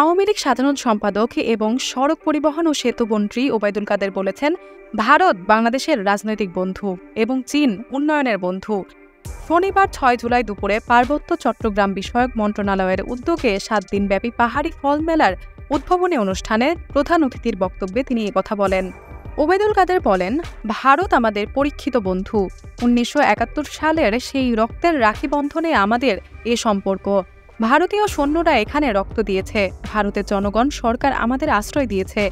আওয়ামী লীগ সাধারণ সম্পাদক এবং সড়ক পরিবহন ও সেতু মন্ত্রী ওবায়দুল কাদের বলেছেন, ভারত বাংলাদেশের রাজনৈতিক বন্ধু এবং চীন উন্নয়নের বন্ধু। শনিবার ৬ জুলাই দুপুরে পার্বত্য চট্টগ্রাম বিষয়ক মন্ত্রণালয়ের উদ্যোগে ৭ দিনব্যাপী পাহাড়ি ফল মেলার উদ্বোধনী অনুষ্ঠানে প্রধান অতিথির বক্তব্যে তিনি একথা বলেন। ওবায়দুল কাদের বলেন, ভারত আমাদের পরীক্ষিত বন্ধু। ১৯৭১ সালের সেই রক্তের রাখি বন্ধনে আমাদের এ সম্পর্ক। ভারতীয় সৈন্যরা এখানে রক্ত দিয়েছে, ভারতের জনগণ, সরকার আমাদের আশ্রয় দিয়েছে।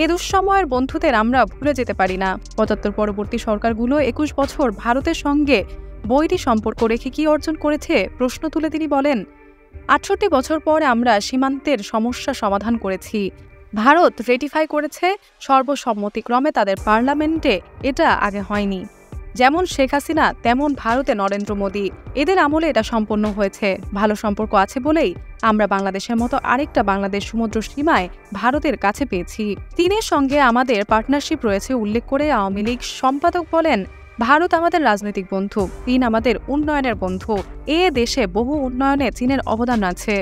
এ দুঃসময়ের বন্ধুদের আমরা ভুলে যেতে পারি না। ৭৫ পরবর্তী সরকারগুলো ২১ বছর ভারতের সঙ্গে বৈরী সম্পর্ক রেখে কি অর্জন করেছে প্রশ্ন তুলে তিনি বলেন, ৬৮ বছর পর আমরা সীমান্তের সমস্যা সমাধান করেছি। ভারত রেটিফাই করেছে সর্বসম্মতিক্রমে তাদের পার্লামেন্টে, এটা আগে হয়নি। যেমন শেখ হাসিনা তেমন ভারতে নরেন্দ্র মোদী, এদের আমলে এটা সম্পন্ন হয়েছে। ভালো সম্পর্ক আছে বলেই আমরা বাংলাদেশের মতো আরেকটা বাংলাদেশ সমুদ্র সীমায় ভারতের কাছে পেয়েছি। চীনের সঙ্গে আমাদের পার্টনারশিপ রয়েছে উল্লেখ করে আওয়ামী লীগ সম্পাদক বলেন, ভারত আমাদের রাজনৈতিক বন্ধু, চীন আমাদের উন্নয়নের বন্ধু। এ দেশে বহু উন্নয়নে চীনের অবদান আছে।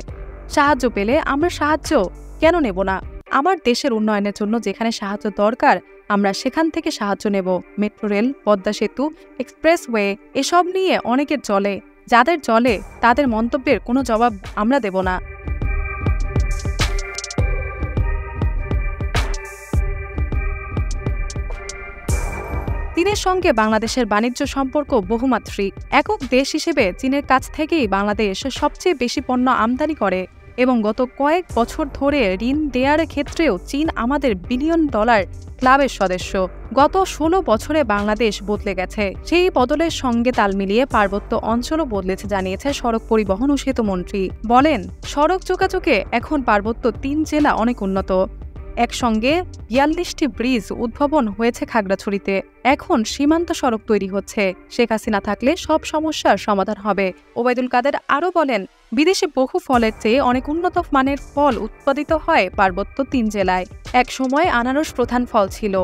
সাহায্য পেলে আমরা সাহায্য কেন নেব না? আমার দেশের উন্নয়নের জন্য যেখানে সাহায্য দরকার আমরা সেখান থেকে সাহায্য নেব। মেট্রো রেল, পদ্মা সেতু, এক্সপ্রেসওয়ে এসব নিয়ে অনেকের জলে, যাদের জলে তাদের মন্তব্যের কোনো জবাব আমরা দেব না। চীনের সঙ্গে বাংলাদেশের বাণিজ্য সম্পর্ক বহুমাত্রিক। একক দেশ হিসেবে চীনের কাছ থেকেই বাংলাদেশ সবচেয়ে বেশি পণ্য আমদানি করে এবং গত কয়েক বছর ধরে ঋণ দেওয়ার ক্ষেত্রেও চীন আমাদের বিলিয়ন ডলার ক্লাবের সদস্য। গত ১৬ বছরে বাংলাদেশ বদলে গেছে। সেই বদলের সঙ্গে তাল মিলিয়ে পার্বত্য অঞ্চলও বদলেছে জানিয়েছে সড়ক পরিবহন ও সেতু মন্ত্রী। বলেন, সড়ক যোগাযোগে এখন পার্বত্য ৩ জেলা অনেক উন্নত। একসঙ্গে ৪২টি ব্রিজ উদ্ভাবন হয়েছে খাগড়াছড়িতে। এখন সীমান্ত সড়ক তৈরি হচ্ছে। শেখ হাসিনা থাকলে সব সমস্যার সমাধান হবে। ওবায়দুল কাদের আরও বলেন, বিদেশে বহু ফলের চেয়ে অনেক উন্নত মানের ফল উৎপাদিত হয় পার্বত্য ৩ জেলায়। এক সময় আনারস প্রধান ফল ছিল,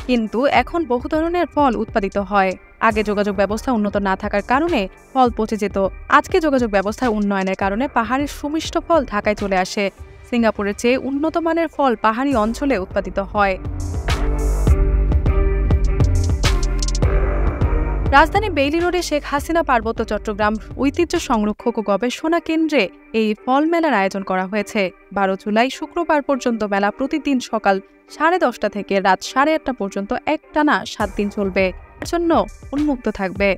কিন্তু এখন বহু ধরনের ফল উৎপাদিত হয়। আগে যোগাযোগ ব্যবস্থা উন্নত না থাকার কারণে ফল পচে যেত। আজকে যোগাযোগ ব্যবস্থার উন্নয়নের কারণে পাহাড়ের সুমিষ্ট ফল ঢাকায় চলে আসে। সিঙ্গাপুরের চেয়ে উন্নত মানের ফল পাহাড়ি অঞ্চলে উৎপাদিত হয়। রাজধানী বেইলি রোডে শেখ হাসিনা পার্বত্য চট্টগ্রাম ঐতিহ্য সংরক্ষক ও গবেষণা কেন্দ্রে এই ফল মেলার আয়োজন করা হয়েছে। ১২ জুলাই শুক্রবার পর্যন্ত মেলা প্রতিদিন সকাল 10:30 থেকে রাত 8:30 পর্যন্ত একটানা 7 দিন চলবে। এর জন্য উন্মুক্ত থাকবে।